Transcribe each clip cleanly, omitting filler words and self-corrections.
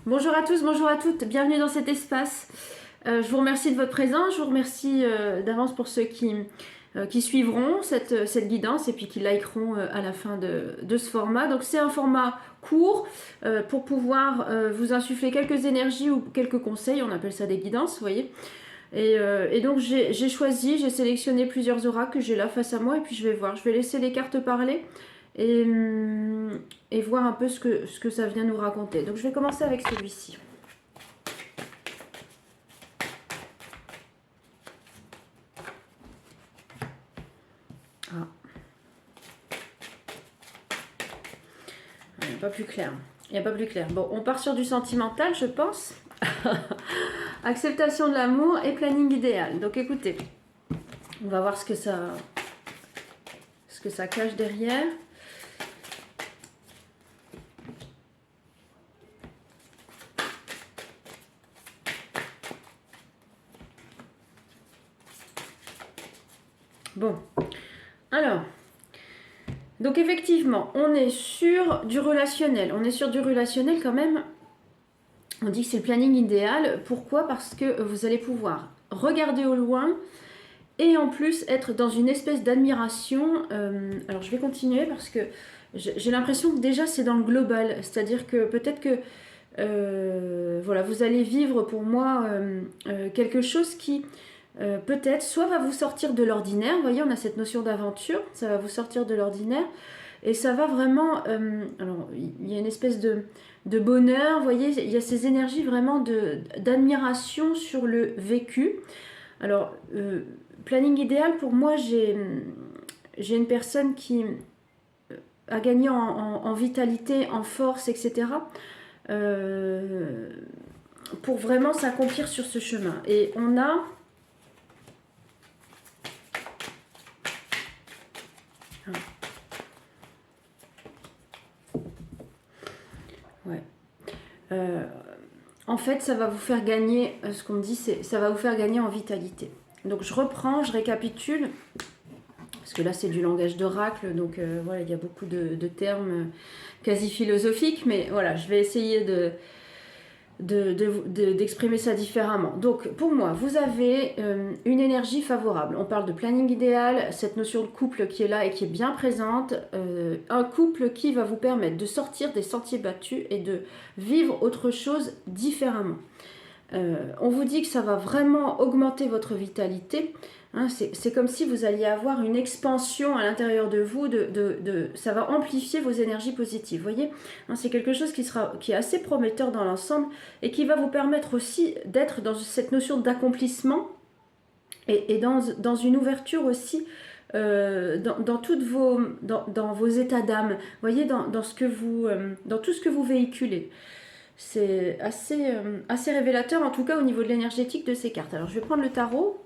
Bonjour à tous, bonjour à toutes, bienvenue dans cet espace. Je vous remercie de votre présence, je vous remercie d'avance pour ceux qui suivront cette guidance et puis qui likeront à la fin de ce format. Donc c'est un format court pour pouvoir vous insuffler quelques énergies ou quelques conseils, on appelle ça des guidances, vous voyez. Et donc j'ai sélectionné plusieurs oracles que j'ai là face à moi et puis je vais voir, je vais laisser les cartes parler et, et voir un peu ce que ça vient nous raconter. Donc je vais commencer avec celui-ci. Ah. Il n'y a pas plus clair. Il n'y a pas plus clair. Bon, on part sur du sentimental, je pense. Acceptation de l'amour et planning idéal. Donc écoutez, on va voir ce que ça cache derrière. Bon, alors, donc effectivement, on est sur du relationnel. On est sur du relationnel quand même. On dit que c'est le planning idéal. Pourquoi? Parce que vous allez pouvoir regarder au loin et en plus être dans une espèce d'admiration. Alors je vais continuer parce que j'ai l'impression que déjà c'est dans le global. C'est-à-dire que peut-être que voilà, vous allez vivre pour moi quelque chose qui peut-être soit va vous sortir de l'ordinaire. Vous voyez, on a cette notion d'aventure. Ça va vous sortir de l'ordinaire. Et ça va vraiment... alors, il y a une espèce de bonheur, vous voyez, il y a ces énergies vraiment d'admiration sur le vécu. Alors, planning idéal, pour moi, j'ai une personne qui a gagné en vitalité, en force, etc. Pour vraiment s'accomplir sur ce chemin. Et on a... Ouais. En fait, ça va vous faire gagner, ce qu'on me dit, ça va vous faire gagner en vitalité. Donc je reprends, je récapitule, parce que là c'est du langage d'oracle, donc voilà, il y a beaucoup de termes quasi philosophiques, mais voilà, je vais essayer d'exprimer ça différemment. Donc pour moi, vous avez une énergie favorable. On parle de planning idéal, cette notion de couple qui est là et qui est bien présente. Un couple qui va vous permettre de sortir des sentiers battus et de vivre autre chose différemment. On vous dit que ça va vraiment augmenter votre vitalité. Hein, c'est comme si vous alliez avoir une expansion à l'intérieur de vous, ça va amplifier vos énergies positives. Vous voyez, hein, c'est quelque chose qui est assez prometteur dans l'ensemble et qui va vous permettre aussi d'être dans cette notion d'accomplissement et dans une ouverture aussi dans vos états d'âme. Vous voyez, dans tout ce que vous véhiculez. C'est assez révélateur, en tout cas au niveau de l'énergétique de ces cartes. Alors je vais prendre le tarot.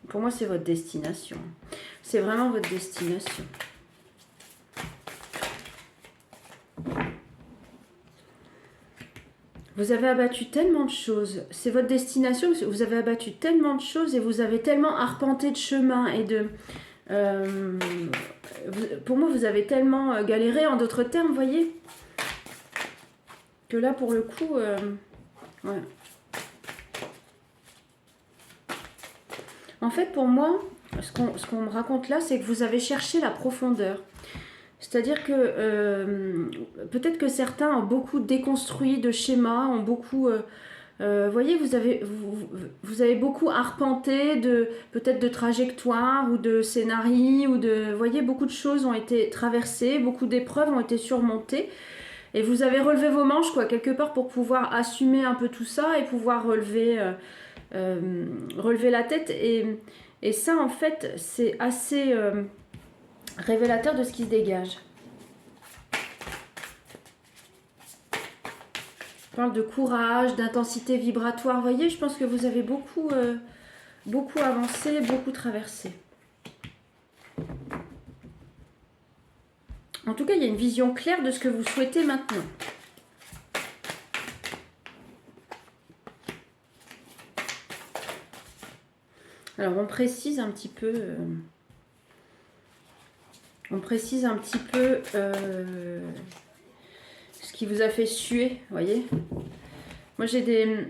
Pour moi, c'est votre destination. C'est vraiment votre destination. Vous avez abattu tellement de choses. C'est votre destination. Vous avez abattu tellement de choses et vous avez tellement arpenté de chemin et pour moi, vous avez tellement galéré, en d'autres termes, vous voyez, que là, pour le coup, ouais. En fait, pour moi, ce qu'on me raconte là, c'est que vous avez cherché la profondeur. C'est-à-dire que peut-être que certains ont beaucoup déconstruit de schémas, ont beaucoup... vous voyez, vous avez beaucoup arpenté peut-être de trajectoires ou de scénarii, vous voyez, beaucoup de choses ont été traversées, beaucoup d'épreuves ont été surmontées. Et vous avez relevé vos manches, quoi, quelque part pour pouvoir assumer un peu tout ça et pouvoir relever la tête. Et ça, en fait, c'est assez révélateur de ce qui se dégage. On parle de courage, d'intensité vibratoire. Vous voyez, je pense que vous avez beaucoup avancé, beaucoup traversé. En tout cas, il y a une vision claire de ce que vous souhaitez maintenant. Alors on précise un petit peu... ce qui vous a fait suer, vous voyez. Moi j'ai des...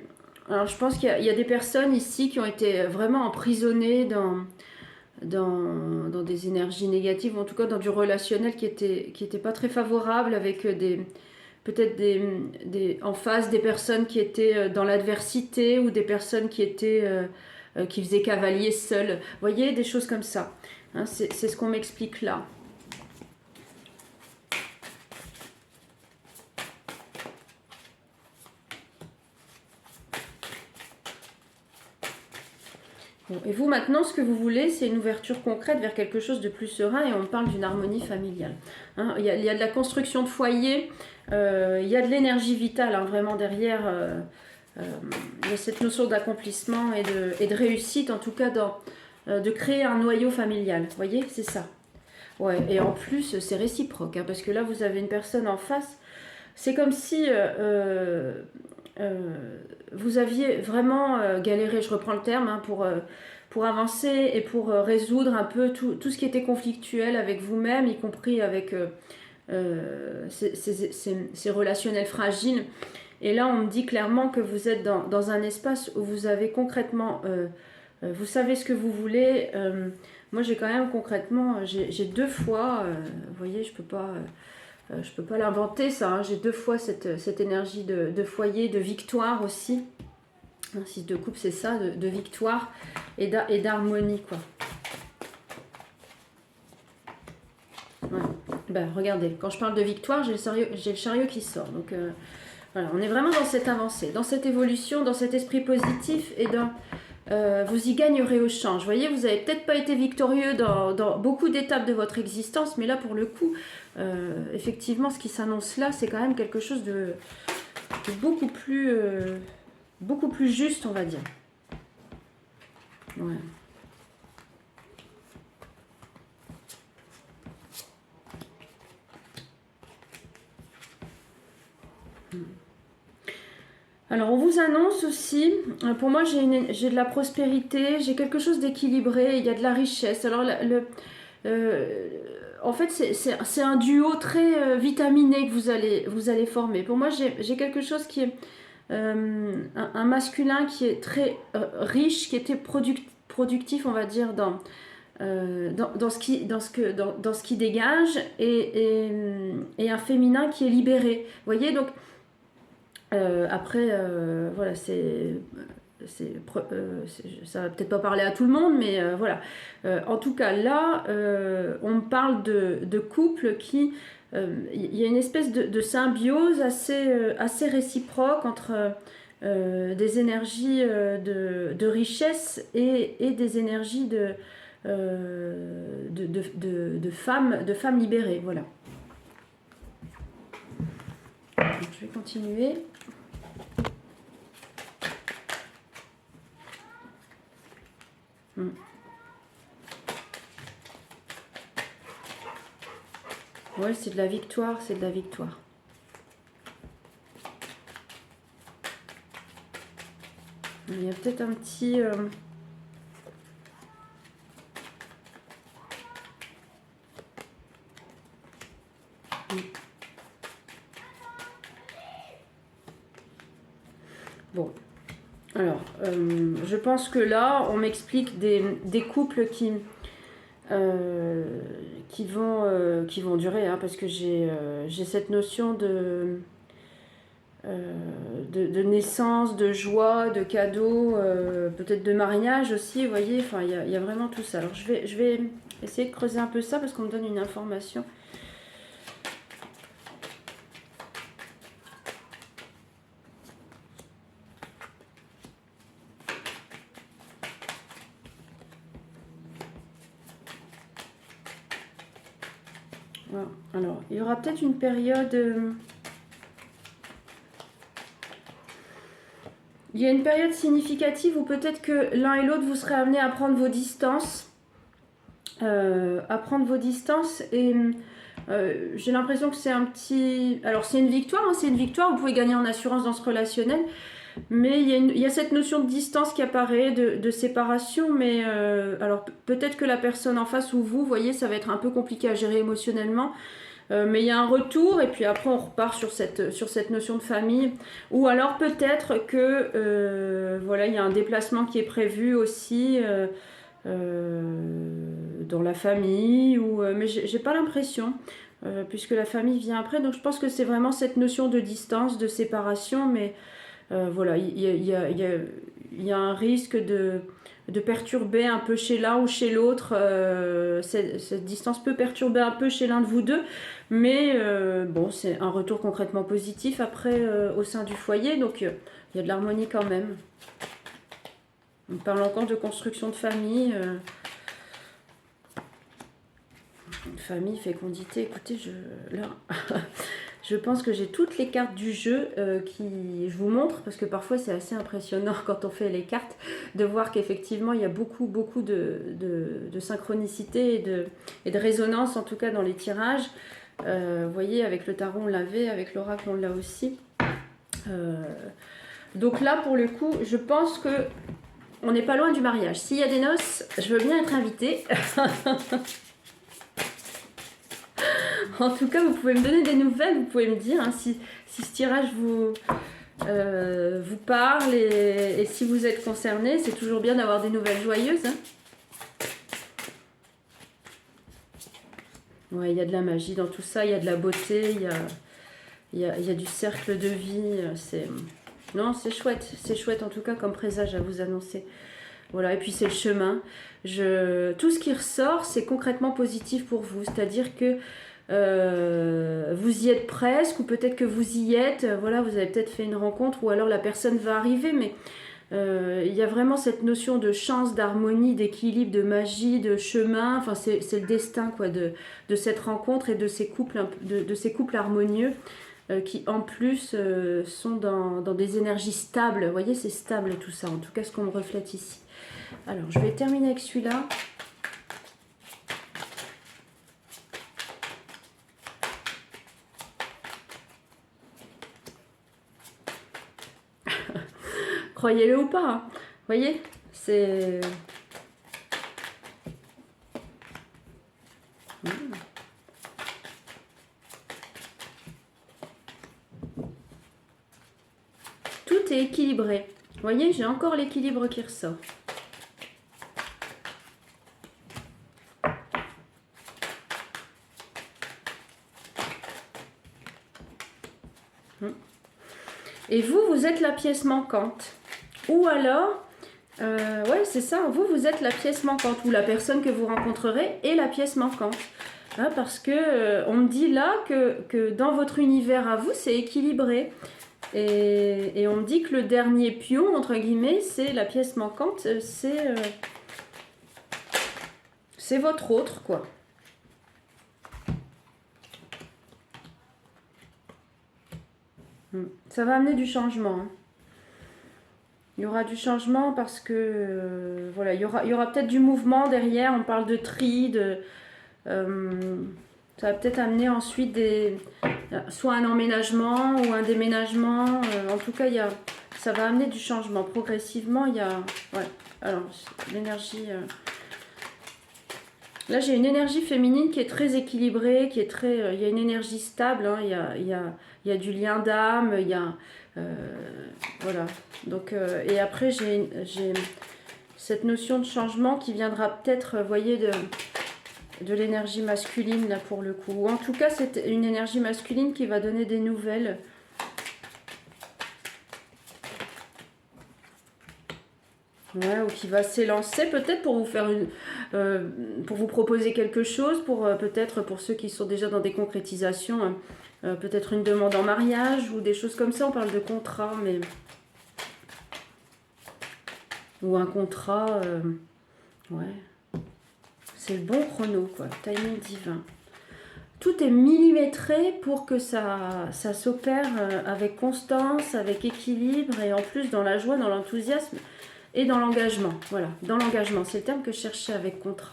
Alors je pense qu'il y a des personnes ici qui ont été vraiment emprisonnées dans des énergies négatives, ou en tout cas dans du relationnel qui était pas très favorable, avec peut-être en face des personnes qui étaient dans l'adversité, ou des personnes qui faisaient cavalier seul. Vous voyez, des choses comme ça. Hein, c'est ce qu'on m'explique là. Bon, et vous, maintenant, ce que vous voulez, c'est une ouverture concrète vers quelque chose de plus serein, et on parle d'une harmonie familiale. Hein, il y a de la construction de foyer, il y a de l'énergie vitale, hein, vraiment derrière. Il y a cette notion d'accomplissement et de réussite, en tout cas, de créer un noyau familial. Vous voyez, c'est ça. Ouais, et en plus, c'est réciproque, hein, parce que là, vous avez une personne en face. C'est comme si vous aviez vraiment galéré, je reprends le terme, hein, pour avancer et pour résoudre un peu tout ce qui était conflictuel avec vous-même, y compris avec ces relationnels fragiles. Et là, on me dit clairement que vous êtes dans un espace où vous avez concrètement, vous savez ce que vous voulez. Moi, j'ai quand même concrètement, j'ai 2 fois, vous voyez, je peux pas l'inventer ça, hein. J'ai 2 fois cette énergie de foyer, de victoire aussi. Un 6 de coupe, c'est ça, de victoire et d'harmonie, quoi. Ouais. Ben, regardez, quand je parle de victoire, j'ai le chariot qui sort. Donc voilà, on est vraiment dans cette avancée, dans cette évolution, dans cet esprit positif, et dans... vous y gagnerez au change. Vous voyez, vous n'avez peut-être pas été victorieux dans beaucoup d'étapes de votre existence, mais là, pour le coup, effectivement, ce qui s'annonce là, c'est quand même quelque chose de beaucoup plus juste, on va dire. Ouais. Alors, on vous annonce aussi, pour moi, j'ai de la prospérité, j'ai quelque chose d'équilibré, il y a de la richesse. Alors, en fait, c'est un duo très vitaminé que vous allez former. Pour moi, j'ai quelque chose qui est un masculin qui est très riche, qui était productif, on va dire, dans ce qui dégage, et un féminin qui est libéré. Vous voyez, donc après, voilà, ça va peut-être pas parler à tout le monde, mais voilà. En tout cas, là, on parle de couple qui... Il y a une espèce de symbiose assez réciproque entre des énergies de richesse et des énergies de femmes libérées. Voilà. Donc, je vais continuer. Ouais, c'est de la victoire, c'est de la victoire. Il y a peut-être un petit... Bon, alors, je pense que là, on m'explique des couples qui vont durer, hein, parce que j'ai cette notion de naissance, de joie, de cadeaux, peut-être de mariage aussi, vous voyez, enfin, il y a vraiment tout ça. Alors, je vais essayer de creuser un peu ça, parce qu'on me donne une information. Voilà. Alors, il y aura peut-être une période... il y a une période significative où peut-être que l'un et l'autre, vous serez amenés à prendre vos distances. Et j'ai l'impression que c'est un petit... Alors, c'est une victoire, hein, c'est une victoire. Vous pouvez gagner en assurance dans ce relationnel. Mais il y a cette notion de distance qui apparaît, de séparation, mais alors peut-être que la personne en face ou vous, voyez, ça va être un peu compliqué à gérer émotionnellement, mais il y a un retour et puis après on repart sur cette notion de famille. Ou alors peut-être que voilà, il y a un déplacement qui est prévu aussi dans la famille, mais j'ai pas l'impression. Puisque la famille vient après, donc je pense que c'est vraiment cette notion de distance, de séparation, mais voilà, il y a un risque de perturber un peu chez l'un ou chez l'autre. Cette distance peut perturber un peu chez l'un de vous deux, mais bon, c'est un retour concrètement positif après au sein du foyer, donc il y a de l'harmonie quand même. On parle encore de construction de famille. Famille, fécondité, écoutez, là, je pense que j'ai toutes les cartes du jeu je vous montre, parce que parfois c'est assez impressionnant quand on fait les cartes, de voir qu'effectivement il y a beaucoup de synchronicité et de résonance, en tout cas dans les tirages. Vous voyez, avec le tarot on l'avait, avec l'oracle on l'a aussi. Donc là, pour le coup, je pense que on n'est pas loin du mariage. S'il y a des noces, je veux bien être invitée. En tout cas, vous pouvez me donner des nouvelles, vous pouvez me dire hein, si ce tirage vous parle et si vous êtes concerné. C'est toujours bien d'avoir des nouvelles joyeuses. Hein. Ouais, il y a de la magie dans tout ça, il y a de la beauté, il y a du cercle de vie. Non, c'est chouette en tout cas comme présage à vous annoncer. Voilà, et puis c'est le chemin. Tout ce qui ressort, c'est concrètement positif pour vous, c'est-à-dire que vous y êtes presque, ou peut-être que vous y êtes, voilà, vous avez peut-être fait une rencontre, ou alors la personne va arriver, mais il y a vraiment cette notion de chance, d'harmonie, d'équilibre, de magie, de chemin, enfin c'est le destin quoi, de cette rencontre et de ces couples, de ces couples harmonieux qui en plus sont dans des énergies stables, vous voyez c'est stable tout ça, en tout cas ce qu'on me reflète ici. Alors je vais terminer avec celui-là. Croyez-le ou pas, hein. Vous voyez, c'est... Tout est équilibré. Vous voyez, j'ai encore l'équilibre qui ressort. Et vous êtes la pièce manquante. Ou alors, ouais, c'est ça, vous êtes la pièce manquante, ou la personne que vous rencontrerez est la pièce manquante. Hein, parce que on me dit là que dans votre univers à vous, c'est équilibré. Et on me dit que le dernier pion, entre guillemets, c'est la pièce manquante, c'est votre autre, quoi. Ça va amener du changement. Hein. Il y aura du changement parce que voilà, il y aura peut-être du mouvement derrière. On parle de tri, ça va peut-être amener ensuite soit un emménagement ou un déménagement. En tout cas, ça va amener du changement progressivement. Ouais. Alors l'énergie. Là, j'ai une énergie féminine qui est très équilibrée, qui est très. Il y a une énergie stable. Hein, il y a du lien d'âme. Voilà. Donc, et après, j'ai cette notion de changement qui viendra peut-être, vous voyez, de l'énergie masculine, là, pour le coup. Ou en tout cas, c'est une énergie masculine qui va donner des nouvelles. Ouais, ou qui va s'élancer peut-être pour vous faire pour vous proposer quelque chose, peut-être pour ceux qui sont déjà dans des concrétisations, hein, peut-être une demande en mariage ou des choses comme ça. On parle de contrat, mais ou un contrat, ouais, c'est le bon chrono quoi, timing divin. Tout est millimétré pour que ça s'opère avec constance, avec équilibre et en plus dans la joie, dans l'enthousiasme. Et dans l'engagement, voilà, dans l'engagement, c'est le terme que je cherchais avec contrat.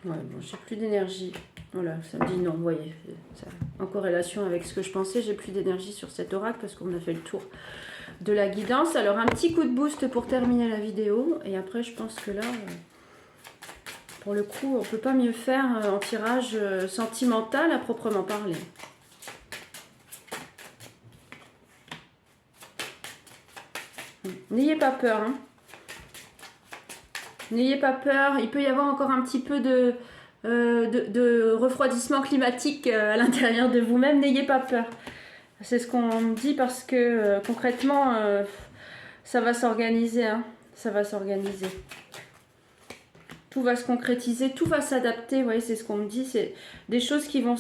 Ouais, bon, j'ai plus d'énergie. Voilà, ça me dit non, vous voyez. En corrélation avec ce que je pensais, j'ai plus d'énergie sur cet oracle parce qu'on a fait le tour de la guidance. Alors, un petit coup de boost pour terminer la vidéo. Et après, je pense que là, pour le coup, on ne peut pas mieux faire en tirage sentimental à proprement parler. N'ayez pas peur, hein. N'ayez pas peur, il peut y avoir encore un petit peu de refroidissement climatique à l'intérieur de vous-même. N'ayez pas peur. C'est ce qu'on me dit parce que concrètement, ça va s'organiser. Hein. Ça va s'organiser. Tout va se concrétiser, tout va s'adapter. Vous voyez, c'est ce qu'on me dit. C'est des choses qui vont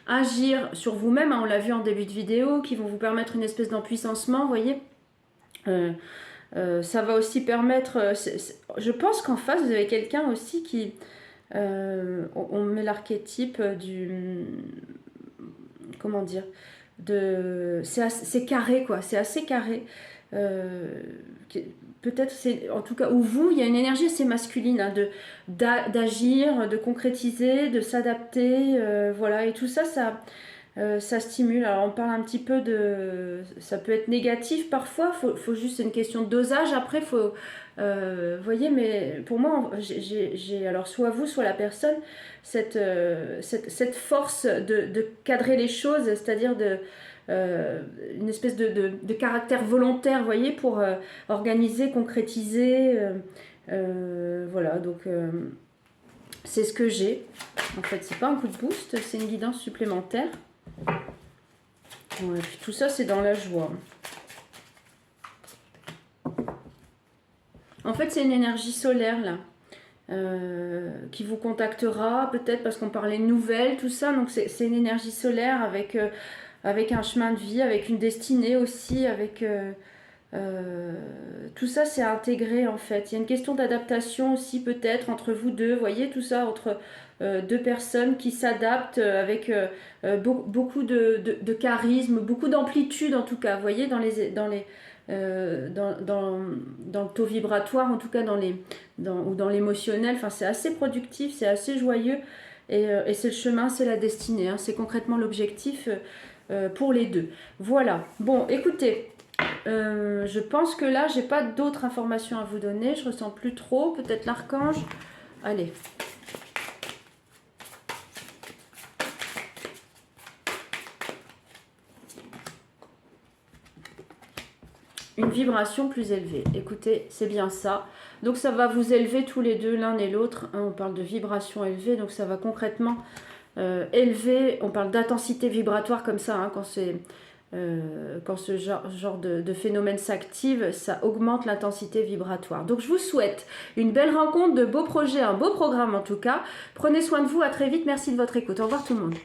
agir sur vous-même. Hein, on l'a vu en début de vidéo, qui vont vous permettre une espèce d'empuissancement. Vous voyez ça va aussi permettre, je pense qu'en face vous avez quelqu'un aussi qui, on met l'archétype du, comment dire, c'est carré quoi, c'est assez carré, peut-être c'est, en tout cas, où vous, il y a une énergie assez masculine, hein, d'agir, de concrétiser, de s'adapter, voilà, et tout ça, ça stimule. Alors on parle un petit peu de... Ça peut être négatif parfois, faut juste, c'est une question de dosage. Après, faut... vous voyez, mais pour moi, j'ai alors soit vous, soit la personne, cette force de cadrer les choses, c'est-à-dire une espèce de caractère volontaire, vous voyez, pour organiser, concrétiser. Voilà, donc... c'est ce que j'ai. En fait, c'est pas un coup de boost, c'est une guidance supplémentaire. Ouais, puis tout ça, c'est dans la joie. En fait, c'est une énergie solaire, là, qui vous contactera, peut-être parce qu'on parlait de nouvelles, tout ça. Donc, c'est une énergie solaire avec un chemin de vie, avec une destinée aussi, avec... tout ça, c'est intégré, en fait. Il y a une question d'adaptation aussi, peut-être, entre vous deux. Vous voyez, tout ça, entre... deux personnes qui s'adaptent avec beaucoup de charisme, beaucoup d'amplitude en tout cas, vous voyez, dans le taux vibratoire, en tout cas ou dans l'émotionnel, enfin c'est assez productif, c'est assez joyeux et c'est le chemin, c'est la destinée, hein, c'est concrètement l'objectif pour les deux. Voilà, bon écoutez, je pense que là j'ai pas d'autres informations à vous donner, je ressens plus trop, peut-être l'archange, allez. Une vibration plus élevée. Écoutez, c'est bien ça. Donc ça va vous élever tous les deux, l'un et l'autre. Hein, on parle de vibration élevée, donc ça va concrètement élever. On parle d'intensité vibratoire comme ça, hein, quand ce genre de phénomène s'active, ça augmente l'intensité vibratoire. Donc je vous souhaite une belle rencontre, de beaux projets, un beau programme en tout cas. Prenez soin de vous, à très vite. Merci de votre écoute. Au revoir tout le monde.